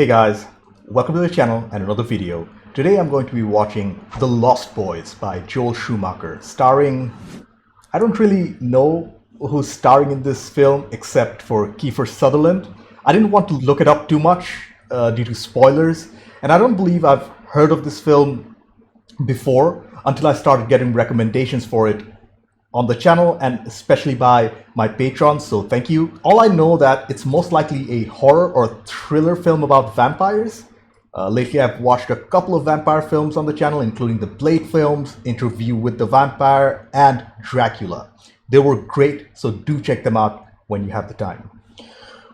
Hey guys, welcome to the channel and another video. Today I'm going to be watching The Lost Boys by Joel Schumacher, starring... I don't really know who's starring in this film except for Kiefer Sutherland. I didn't want to look it up too much due to spoilers, and I don't believe I've heard of this film before until I started getting recommendations for it on the channel and especially by my patrons, so thank you. All I know that it's most likely a horror or thriller film about vampires. Lately I've watched a couple of vampire films on the channel, including the Blade films, Interview with the Vampire, and Dracula. They were great, so do check them out when you have the time.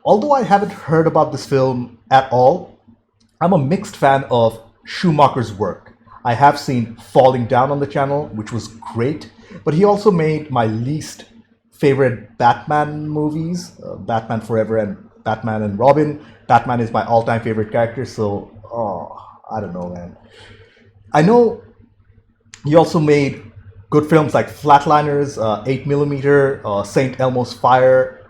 Although I haven't heard about this film at all, I'm a mixed fan of Schumacher's work. I have seen Falling Down on the channel, which was great, but he also made my least favorite Batman movies, Batman Forever and Batman and Robin. Batman is my all-time favorite character, so I don't know, man. I know he also made good films like Flatliners, 8mm, St. Elmo's Fire,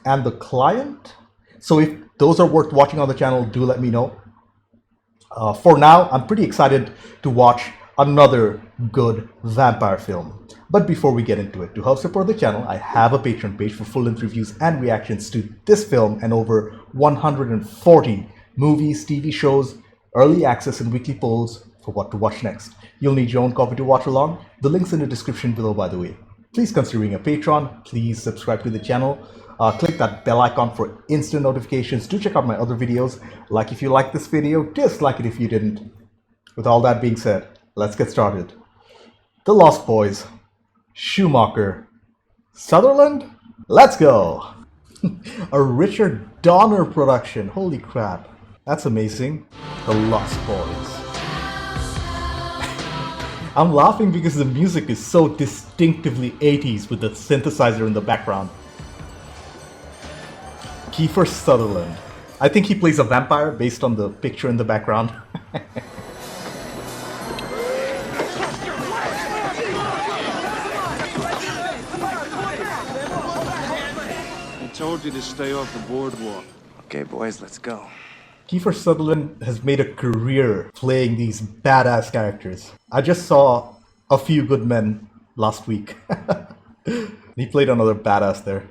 and The Client. So if those are worth watching on the channel, do let me know. For now, I'm pretty excited to watch another good vampire film. But before we get into it, to help support the channel, I have a Patreon page for full-length reviews and reactions to this film and over 140 movies, TV shows, early access and weekly polls for what to watch next. You'll need your own copy to watch along. The link's in the description below, by the way. Please consider being a patron. Please subscribe to the channel. Click that bell icon for instant notifications. Do check out my other videos. Like if you liked this video, dislike it if you didn't. With all that being said, let's get started. The Lost Boys, Schumacher, Sutherland, let's go! A Richard Donner production, holy crap, that's amazing. The Lost Boys. I'm laughing because the music is so distinctively 80s with the synthesizer in the background. Kiefer Sutherland. I think he plays a vampire based on the picture in the background. I told you to stay off the boardwalk. Okay, boys, let's go. Kiefer Sutherland has made a career playing these badass characters. I just saw A Few Good Men last week. He played another badass there.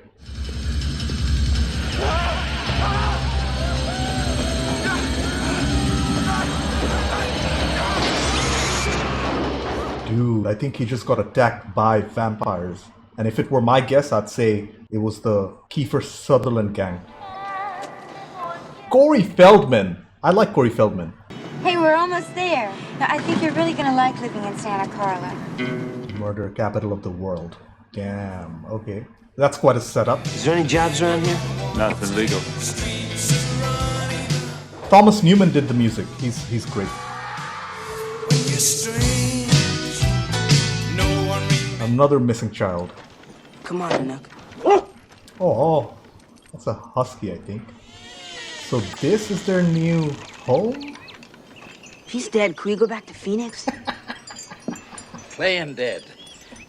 Dude, I think he just got attacked by vampires. And if it were my guess, I'd say it was the Kiefer Sutherland gang. Corey Feldman! I like Corey Feldman. Hey, we're almost there. Now, I think you're really gonna like living in Santa Carla. Murder capital of the world. Damn, okay. That's quite a setup. Is there any jobs around here? Nothing legal. Thomas Newman did the music. He's great. Another missing child. Come on, Nook. Oh, that's a husky, I think. So this is their new home? He's dead. Could we go back to Phoenix? Playing dead.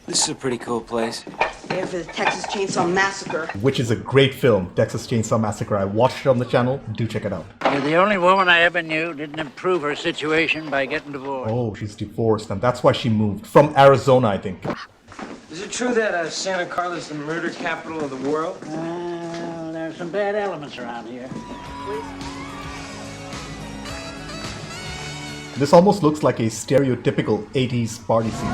This is a pretty cool place. There for the Texas Chainsaw Massacre. Which is a great film, Texas Chainsaw Massacre. I watched it on the channel. Do check it out. You're the only woman I ever knew didn't improve her situation by getting divorced. Oh, she's divorced, and that's why she moved. From Arizona, I think. Is it true that Santa Carla is the murder capital of the world? Well, there's some bad elements around here. This almost looks like a stereotypical 80s party scene.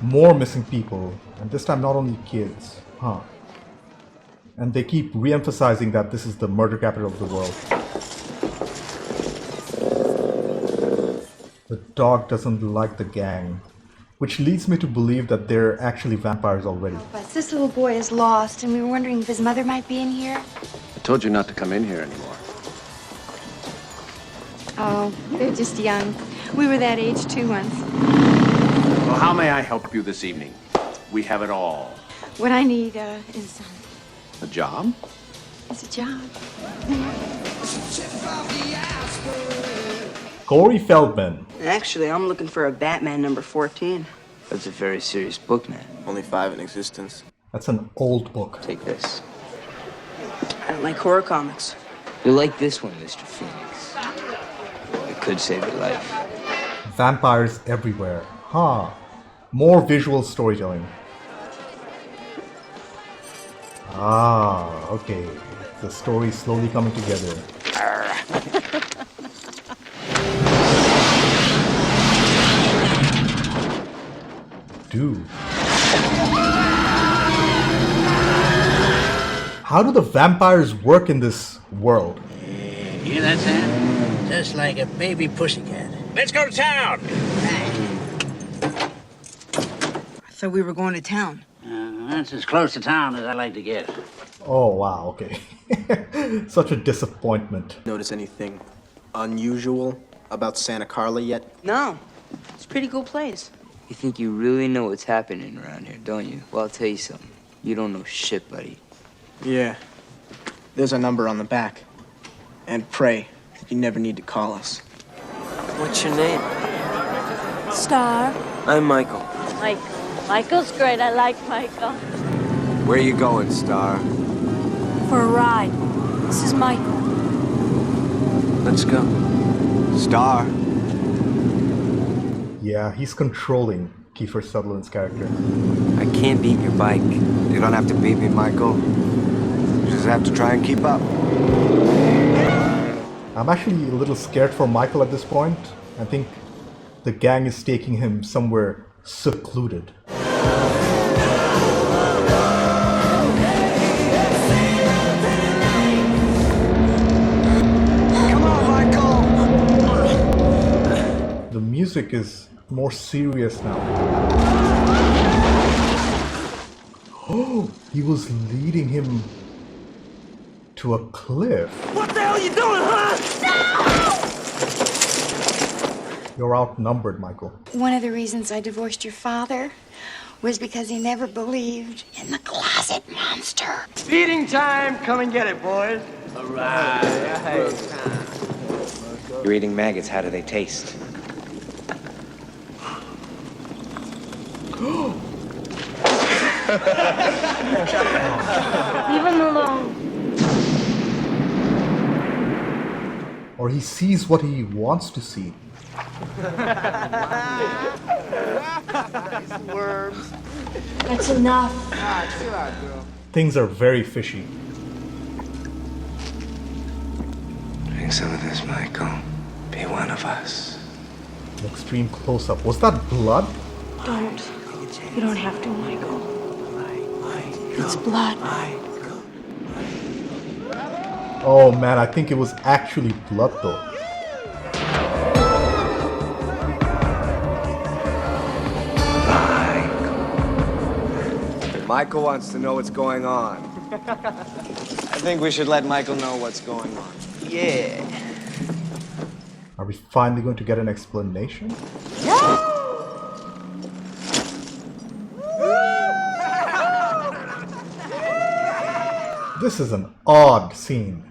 More missing people, and this time not only kids. Huh. And they keep re-emphasizing that this is the murder capital of the world. The dog doesn't like the gang, which leads me to believe that they're actually vampires already. But this little boy is lost, and we were wondering if his mother might be in here. I told you not to come in here anymore. Oh, they're just young. We were that age too once. Well, how may I help you this evening? We have it all. What I need is A job? a job. Corey Feldman. Actually, I'm looking for a Batman number 14. That's a very serious book, man. Only 5 in existence. That's an old book. Take this. I don't like horror comics. You'll like this one, Mr. Phoenix. It could save your life. Vampires everywhere. Huh. More visual storytelling. Ah, okay. The story's slowly coming together. Dude. How do the vampires work in this world? Hear that sound? Just like a baby pussycat. Let's go to town! I thought we were going to town. That's as close to town as I like to get. Oh, wow, okay. Such a disappointment. Notice anything unusual about Santa Carla yet? No. It's a pretty cool place. You think you really know what's happening around here, don't you? Well, I'll tell you something. You don't know shit, buddy. Yeah. There's a number on the back. And pray that you never need to call us. What's your name? Star. I'm Michael. Michael. Michael's great. I like Michael. Where you going, Star? For a ride. This is Michael. Let's go. Star. Yeah, he's controlling Kiefer Sutherland's character. I can't beat your bike. You don't have to beat me, Michael. You just have to try and keep up. I'm actually a little scared for Michael at this point. I think the gang is taking him somewhere secluded. Come on, Michael! The music is more serious now. Oh, he was leading him to a cliff. What the hell are you doing, huh? You're outnumbered, Michael. One of the reasons I divorced your father was because he never believed in the closet monster. Feeding time! Come and get it, boys. You're eating maggots. How do they taste? Leave him alone. Or he sees what he wants to see. That's enough. Things are very fishy. Drink some of this, Michael. Be one of us. An extreme close-up. Was that blood? Don't. You don't have to, Michael. It's blood. Oh man, I think it was actually blood though. Michael wants to know what's going on. I think we should let Michael know what's going on. Yeah. Are we finally going to get an explanation? This is an odd scene.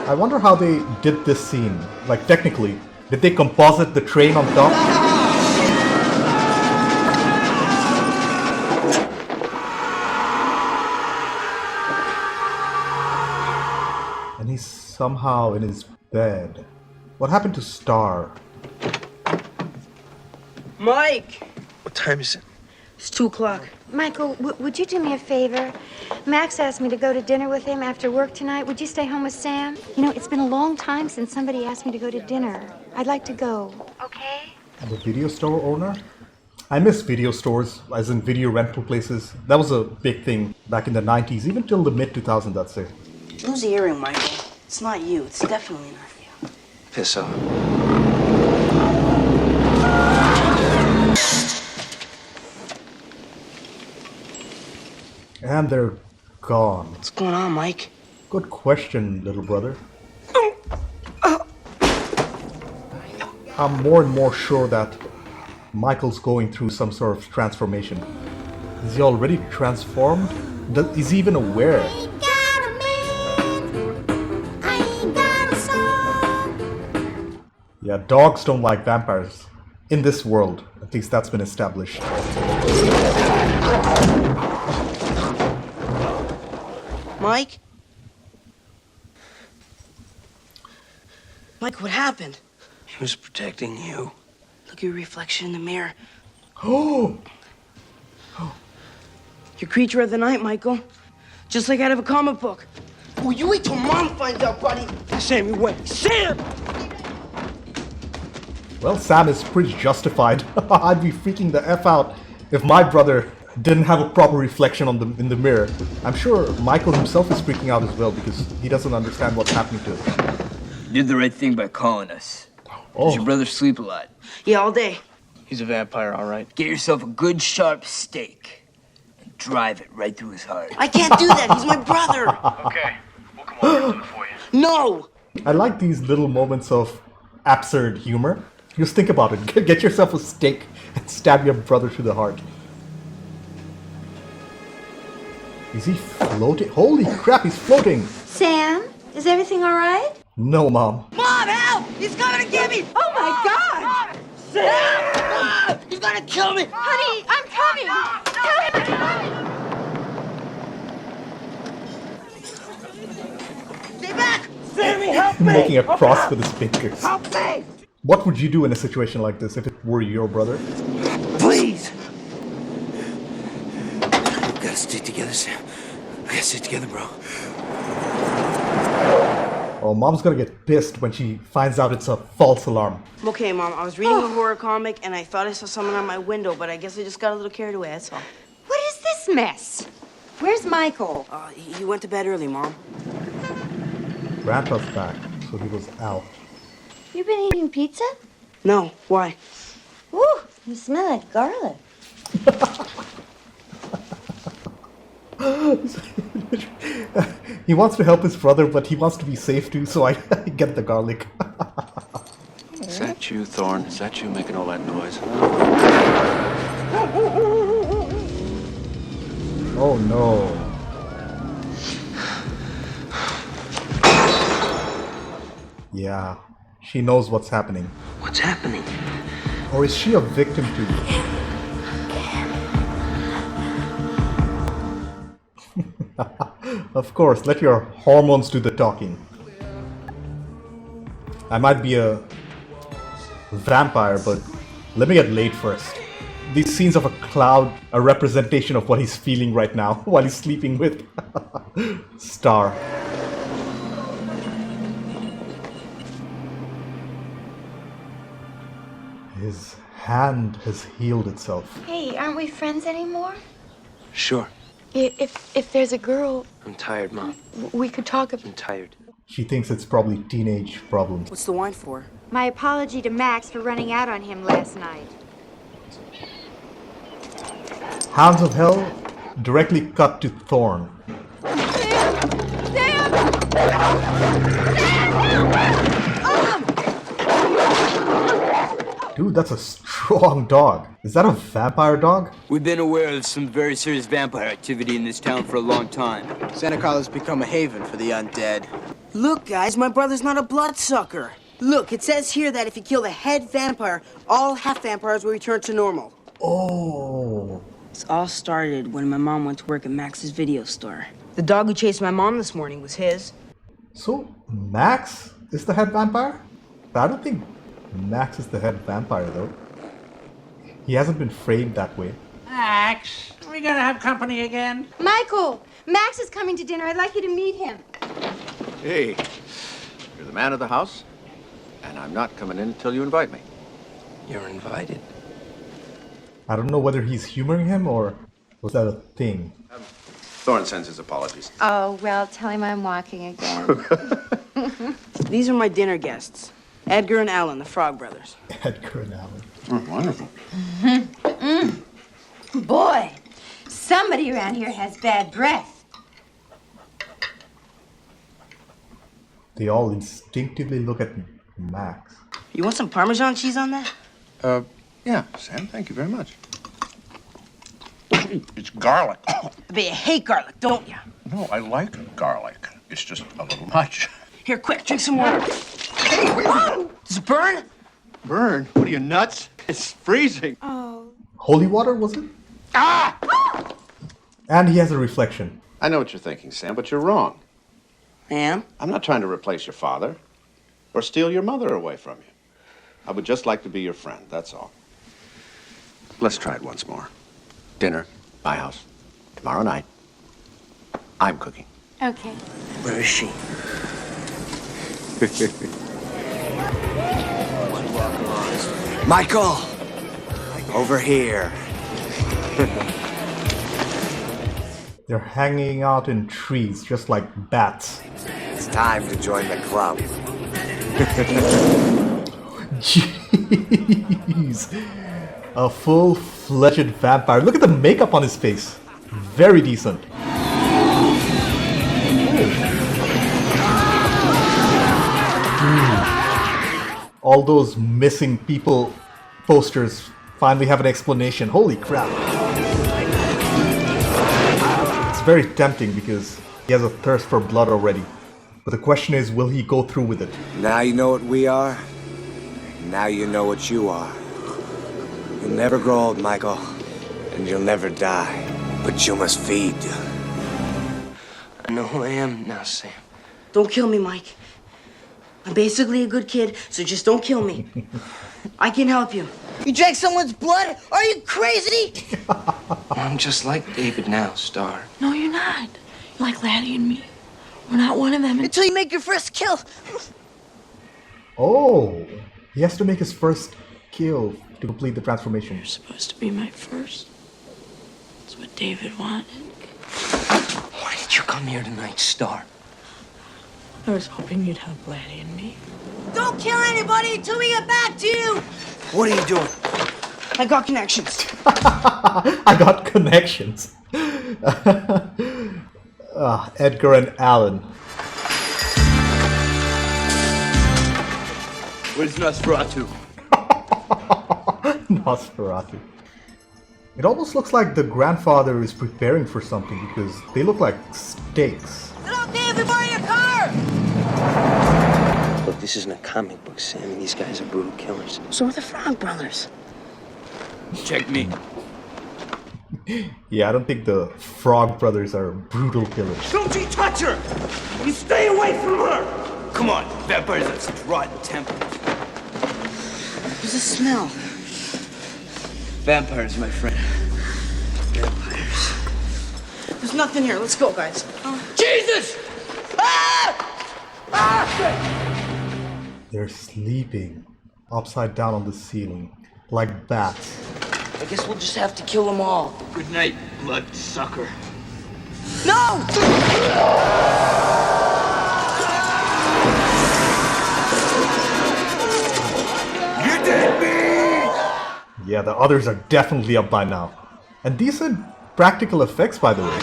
I wonder how they did this scene. Like, technically, did they composite the train on top? And he's somehow in his bed. What happened to Star? Mike! What time is it? It's 2 o'clock. Michael, would you do me a favor? Max asked me to go to dinner with him after work tonight. Would you stay home with Sam? You know, it's been a long time since somebody asked me to go to dinner. I'd like to go. Okay? The video store owner? I miss video stores, as in video rental places. That was a big thing back in the 90s, even till the mid-2000s, I'd say. Lose the earring, Michael. It's not you. It's definitely not you. Piss off. And they're gone. What's going on, Mike? Good question, little brother. I'm more and more sure that Michael's going through some sort of transformation. Is he already transformed? Is he even aware? Yeah, dogs don't like vampires. in this world. At least that's been established. Mike? Mike, what happened? He was protecting you. Look at your reflection in the mirror. Oh! Your creature of the night, Michael. Just like out of a comic book. Oh, you wait till Mom finds out, buddy. Sam, you wait. Sam! Well, Sam is pretty justified. I'd be freaking the F out if my brother didn't have a proper reflection in the mirror. I'm sure Michael himself is freaking out as well because he doesn't understand what's happening to him. You did the right thing by calling us. Oh. Does your brother sleep a lot? Yeah, all day. He's a vampire, all right. Get yourself a good sharp steak and drive it right through his heart. I can't do that. He's my brother. Okay, we'll come over and do it for you. No! I like these little moments of absurd humor. Just think about it. Get yourself a steak and stab your brother through the heart. Is he floating? Holy crap, he's floating! Sam, is everything all right? No, Mom. Mom, help! He's coming to get me! Oh my God! Sam! He's gonna kill me! Honey, I'm coming! Tell him I'm coming! Stay back! Sammy, help me! Making a cross with his fingers. Help me! What would you do in a situation like this if it were your brother? Please! We gotta stick together, Sam. We gotta stick together, bro. Oh, Mom's gonna get pissed when she finds out it's a false alarm. Okay, Mom, I was reading a horror comic and I thought I saw someone on my window, but I guess I just got a little carried away, that's all. What is this mess? Where's Michael? He went to bed early, Mom. Grandpa's back, so he was out. You been eating pizza? No, why? Ooh, you smell like garlic. He wants to help his brother, but he wants to be safe too, so I get the garlic. Is that you, Thorn? Is that you making all that noise? Oh no. Yeah, she knows what's happening. What's happening? Or is she a victim too? Of course, let your hormones do the talking. I might be a vampire, but let me get laid first. These scenes of a cloud, a representation of what he's feeling right now while he's sleeping with Star. His hand has healed itself. Hey, aren't we friends anymore? Sure. If there's a girl, I'm tired, Mom. we could talk about... I'm tired. She thinks it's probably teenage problems. What's the wine for? My apology to Max for running out on him last night. Hounds of Hell directly cut to Thorn. Dude, that's a strong dog. Is that a vampire dog? We've been aware of some very serious vampire activity in this town for a long time. Santa Carla's become a haven for the undead. Look, guys, my brother's not a bloodsucker. Look, it says here that if you kill the head vampire, all half vampires will return to normal. Oh. This all started when my mom went to work at Max's video store. The dog who chased my mom this morning was his. So, Max is the head vampire? I don't think Max is the head vampire, though. He hasn't been framed that way. Max, are we gonna have company again? Michael, Max is coming to dinner. I'd like you to meet him. Hey, you're the man of the house, and I'm not coming in until you invite me. You're invited. I don't know whether he's humoring him or was that a thing? Thorn sends his apologies. Oh, well, tell him I'm walking again. These are my dinner guests. Edgar and Alan, the Frog Brothers. Edgar and Alan. Oh, wonderful. Boy, somebody around here has bad breath. They all instinctively look at Max. You want some Parmesan cheese on that? Yeah, Sam, thank you very much. It's garlic. I bet you hate garlic, don't you? No, I like garlic. It's just a little much. Here, quick, drink some water. Hey, wait. Does it burn? Burn? What are you, nuts? It's freezing. Oh. Holy water, was it? Ah! And he has a reflection. I know what you're thinking, Sam, but you're wrong. Ma'am? I'm not trying to replace your father or steal your mother away from you. I would just like to be your friend, that's all. Let's try it once more. Dinner, my house, tomorrow night. I'm cooking. Okay. Where is she? Michael! Over here. They're hanging out in trees, just like bats. It's time to join the club. Jeez. A full-fledged vampire. Look at the makeup on his face. Very decent. All those missing people posters finally have an explanation. Holy crap. It's very tempting because he has a thirst for blood already. But the question is, will he go through with it? Now you know what we are. Now you know what you are. You'll never grow old, Michael. And you'll never die. But you must feed. I know who I am now, Sam. Don't kill me, Mike. I'm basically a good kid, so just don't kill me. I can help you. You drank someone's blood? Are you crazy? I'm just like David now, Star. No, you're not. You're like Laddie and me. We're not one of them. Until you make your first kill. Oh, he has to make his first kill to complete the transformation. You're supposed to be my first. That's what David wanted. Why did you come here tonight, Star? I was hoping you'd help Laddie and me. Don't kill anybody until we get back to you. What are you doing? I got connections. I got connections. Edgar and Alan. Where's Nosferatu? Nosferatu. It almost looks like the grandfather is preparing for something because they look like steaks. Is it okay if we borrow your car? Look, this isn't a comic book, Sam. These guys are brutal killers. So are the Frog Brothers. Check me. Yeah, I don't think the Frog Brothers are brutal killers. Don't you touch her! You stay away from her! Come on, vampires have such rotten tempers. There's a smell. Vampires, my friend. Vampires. There's nothing here. Let's go, guys. Jesus! Ah! Ah! They're sleeping upside down on the ceiling, like bats. I guess we'll just have to kill them all. Good night, bloodsucker. No! You did me! Yeah, the others are definitely up by now. And decent practical effects, by the way.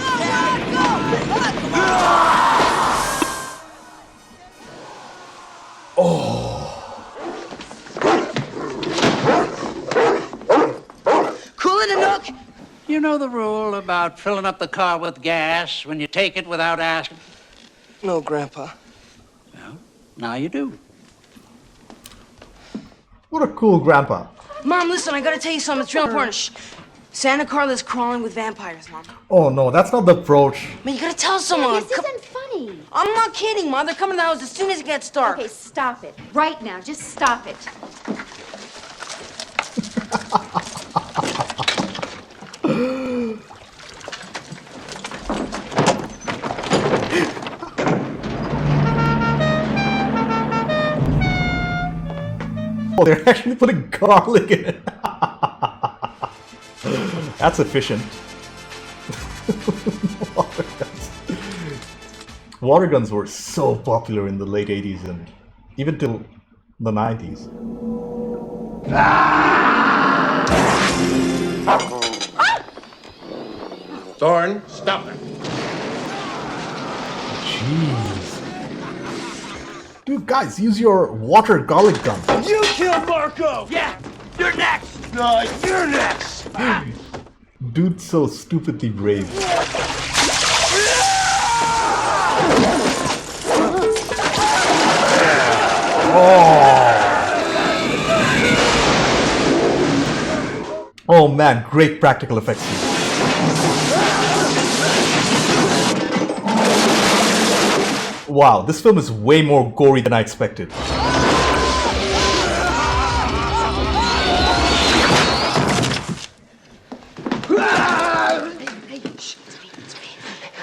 Cool it, Anook. You know the rule about filling up the car with gas when you take it without asking? No, Grandpa. Well, now you do. What a cool grandpa. Mom, listen, I gotta tell you something. It's real important. Shh. Santa Carla's crawling with vampires, Mom. Oh no, that's not the approach. Man, you gotta tell someone. This isn't funny. I'm not kidding, Mom. They're coming to the house as soon as it gets dark. Okay, stop it. Right now. Just stop it. Oh, they're actually putting garlic in it. That's efficient. Water guns. Water guns were so popular in the late 80s and even till the 90s. Thorn, stop it. Jeez. Dude, guys, use your water garlic gun. You killed Marco! Yeah, you're next! No, you're next! Dude's so stupidly brave. Oh! Oh man, great practical effects. Wow, this film is way more gory than I expected.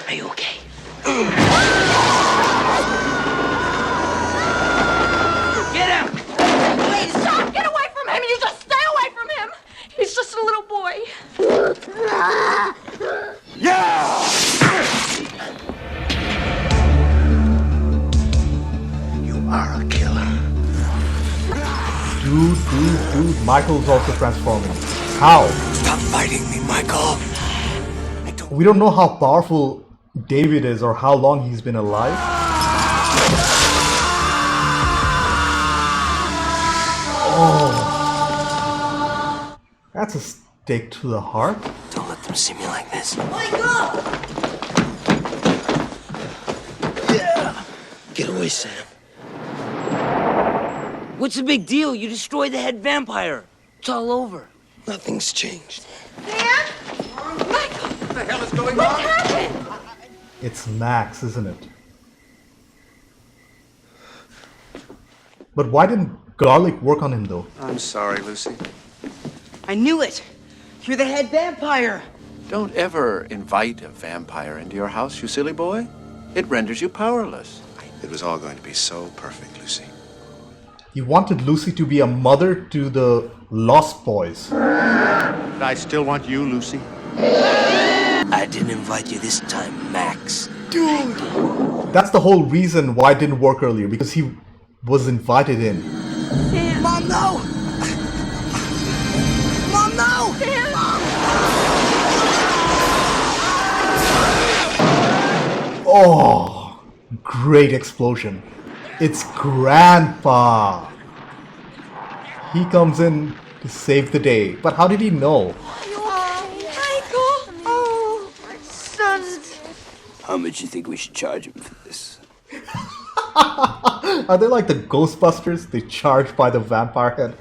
Are you okay? Get him! Please stop! Get away from him! You just stay away from him! He's just a little boy. Yeah! You are a killer. Dude, Michael's also transforming. How? Stop fighting me, Michael. We don't know how powerful David is or how long he's been alive. Oh, that's a stake to the heart. Don't let them see me like this. Michael! Get away, Sam. What's the big deal? You destroyed the head vampire. It's all over. Nothing's changed. Sam? Michael! What the hell is going What on? happened? It's Max, isn't it? But why didn't garlic work on him though? I'm sorry, Lucy. I knew it. You're the head vampire. Don't ever invite a vampire into your house, you silly boy. It renders you powerless. It was all going to be so perfect, Lucy. He wanted Lucy to be a mother to the Lost Boys. But I still want you, Lucy. I didn't invite you this time, Max. Dude! That's the whole reason why it didn't work earlier, because he was invited in. Sam. Mom, no! Mom, no! Sam. Oh, great explosion. It's Grandpa. He comes in to save the day. But how did he know? Michael! Oh, my son. How much you think we should charge him for this? Are they like the Ghostbusters? They charge by the vampire head.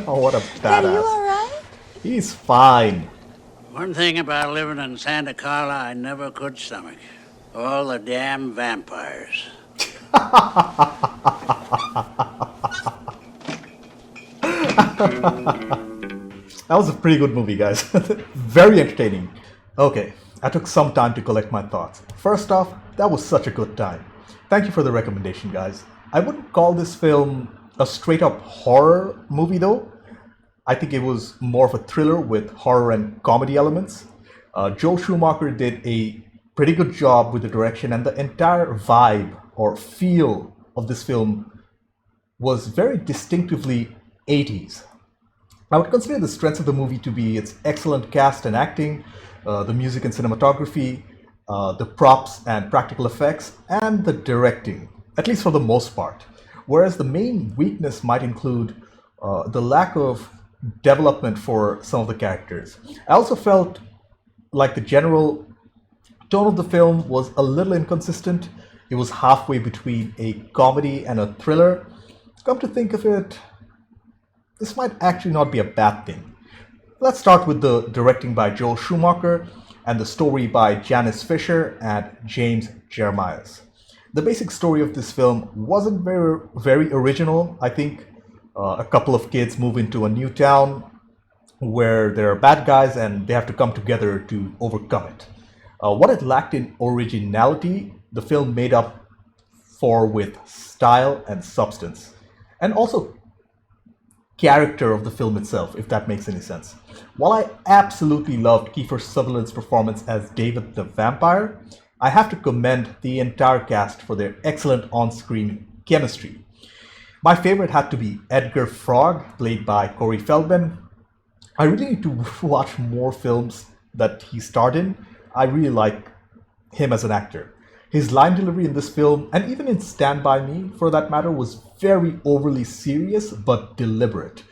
Oh, what a badass. Are you alright? He's fine. One thing about living in Santa Carla I never could stomach. All the damn vampires. That was a pretty good movie, guys. Very entertaining. Okay, I took some time to collect my thoughts. First off, that was such a good time. Thank you for the recommendation, guys. I wouldn't call this film a straight-up horror movie, though. I think it was more of a thriller with horror and comedy elements. Joel Schumacher did a pretty good job with the direction, and the entire vibe or feel of this film was very distinctively 80s. I would consider the strengths of the movie to be its excellent cast and acting, the music and cinematography, the props and practical effects, and the directing, at least for the most part. Whereas the main weakness might include the lack of development for some of the characters. I also felt like the general tone of the film was a little inconsistent. It was halfway between a comedy and a thriller. Come to think of it, this might actually not be a bad thing. Let's start with the directing by Joel Schumacher and the story by Janice Fisher and James Jeremias. The basic story of this film wasn't very original. I think a couple of kids move into a new town where there are bad guys and they have to come together to overcome it. What it lacked in originality, the film made up for with style and substance. And also character of the film itself, if that makes any sense. While I absolutely loved Kiefer Sutherland's performance as David the Vampire, I have to commend the entire cast for their excellent on-screen chemistry. My favorite had to be Edgar Frog, played by Corey Feldman. I really need to watch more films that he starred in. I really like him as an actor. His line delivery in this film, and even in Stand By Me for that matter, was very overly serious but deliberate.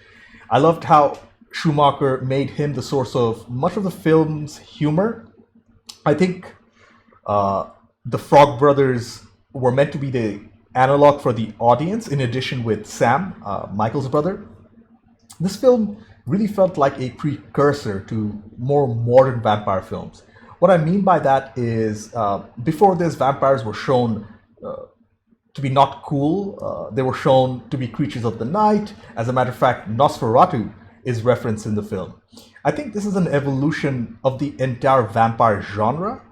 I loved how Schumacher made him the source of much of the film's humor. I think the Frog Brothers were meant to be the analog for the audience, in addition with Sam, Michael's brother. This film really felt like a precursor to more modern vampire films. What I mean by that is, before this, vampires were shown to be not cool. They were shown to be creatures of the night. As a matter of fact, Nosferatu is referenced in the film. I think this is an evolution of the entire vampire genre,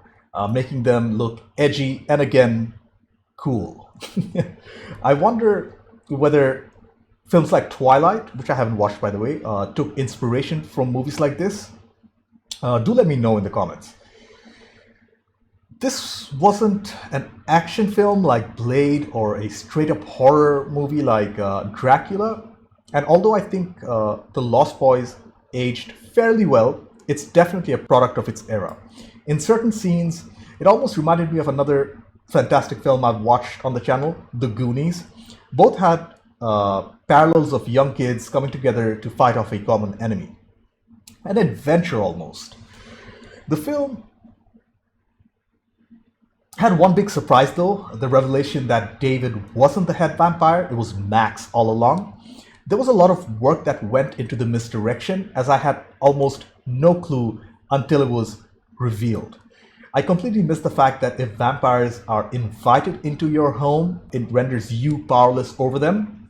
making them look edgy and again, cool. I wonder whether films like Twilight, which I haven't watched by the way, took inspiration from movies like this. Do let me know in the comments. This wasn't an action film like Blade or a straight-up horror movie like Dracula. And although I think The Lost Boys aged fairly well, it's definitely a product of its era. In certain scenes, it almost reminded me of another fantastic film I've watched on the channel, The Goonies. Both had parallels of young kids coming together to fight off a common enemy. An adventure almost. The film had one big surprise though, the revelation that David wasn't the head vampire, it was Max all along. There was a lot of work that went into the misdirection, as I had almost no clue until it was revealed. I completely missed the fact that if vampires are invited into your home, it renders you powerless over them.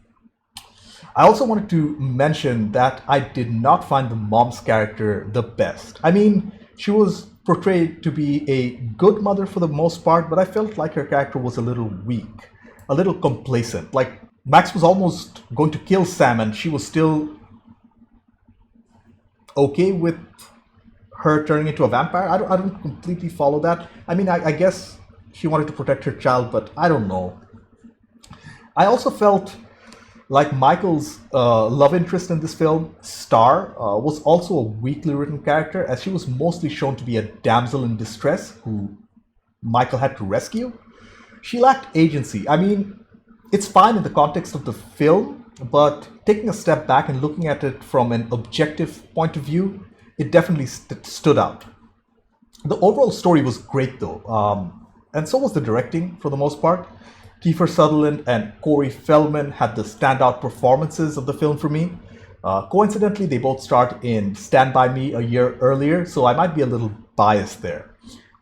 I also wanted to mention that I did not find the mom's character the best. I mean, she was portrayed to be a good mother for the most part, but I felt like her character was a little weak, a little complacent. Like, Max was almost going to kill Sam and she was still okay with her turning into a vampire. I don't completely follow that. I mean, I guess she wanted to protect her child, but I don't know. I also felt like Michael's love interest in this film, Star, was also a weakly written character, as she was mostly shown to be a damsel in distress who Michael had to rescue. She lacked agency. I mean, it's fine in the context of the film, but taking a step back and looking at it from an objective point of view, it definitely stood out. The overall story was great though, and so was the directing for the most part. Kiefer Sutherland and Corey Feldman had the standout performances of the film for me. Coincidentally, they both starred in Stand By Me a year earlier, so I might be a little biased there.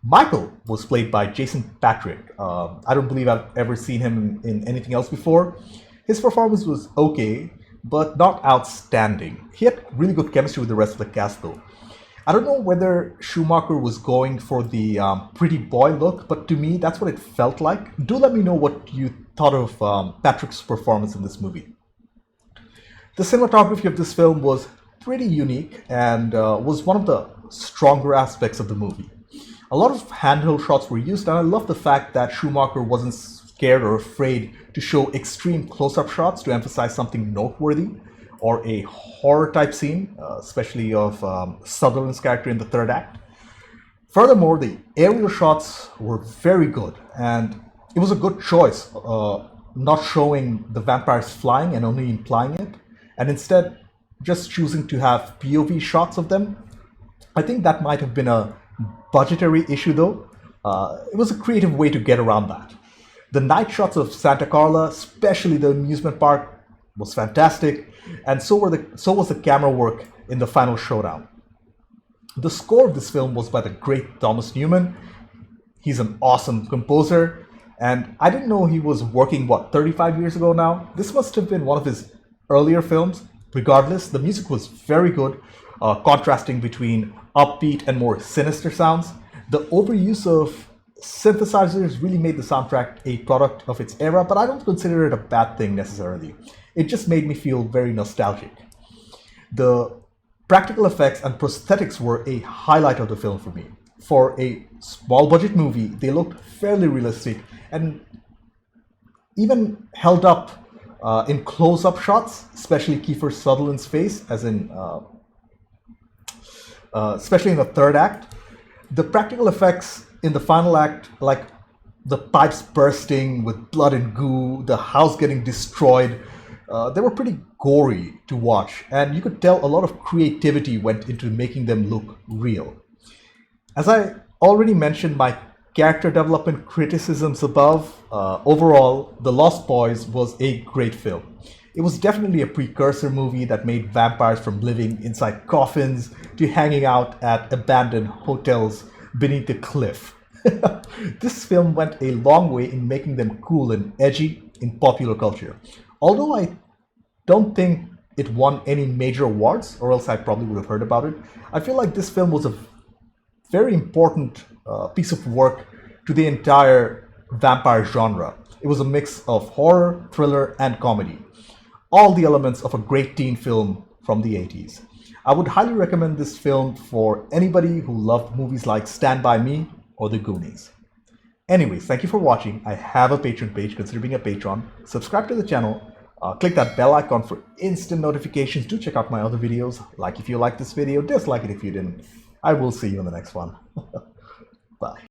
Michael was played by Jason Patric. I don't believe I've ever seen him in anything else before. His performance was okay, but not outstanding. He had really good chemistry with the rest of the cast though. I don't know whether Schumacher was going for the pretty boy look, but to me, that's what it felt like. Do let me know what you thought of Patrick's performance in this movie. The cinematography of this film was pretty unique and was one of the stronger aspects of the movie. A lot of handheld shots were used, and I love the fact that Schumacher wasn't scared or afraid to show extreme close-up shots to emphasize something noteworthy, or a horror type scene, especially of Sutherland's character in the third act. Furthermore, the aerial shots were very good, and it was a good choice, not showing the vampires flying and only implying it, and instead just choosing to have POV shots of them. I think that might have been a budgetary issue though. It was a creative way to get around that. The night shots of Santa Carla, especially the amusement park, was fantastic, and so was the camera work in the final showdown. The score of this film was by the great Thomas Newman. He's an awesome composer, and I didn't know he was working, 35 years ago now? This must have been one of his earlier films. Regardless, the music was very good, contrasting between upbeat and more sinister sounds. The overuse of synthesizers really made the soundtrack a product of its era, but I don't consider it a bad thing necessarily. It just made me feel very nostalgic. The practical effects and prosthetics were a highlight of the film for me. For a small budget movie, they looked fairly realistic and even held up in close-up shots, especially Kiefer Sutherland's face, as in especially in the third act. The practical effects in the final act, like the pipes bursting with blood and goo, the house getting destroyed, they were pretty gory to watch, and you could tell a lot of creativity went into making them look real. As I already mentioned my character development criticisms above, overall, The Lost Boys was a great film. It was definitely a precursor movie that made vampires from living inside coffins to hanging out at abandoned hotels beneath a cliff. This film went a long way in making them cool and edgy in popular culture. Although I don't think it won any major awards, or else I probably would have heard about it, I feel like this film was a very important piece of work to the entire vampire genre. It was a mix of horror, thriller, and comedy. All the elements of a great teen film from the 80s. I would highly recommend this film for anybody who loved movies like Stand By Me or The Goonies. Anyways, thank you for watching. I have a Patreon page. Consider being a patron. Subscribe to the channel. Click that bell icon for instant notifications. Do check out my other videos. Like if you liked this video, dislike it if you didn't. I will see you in the next one. Bye.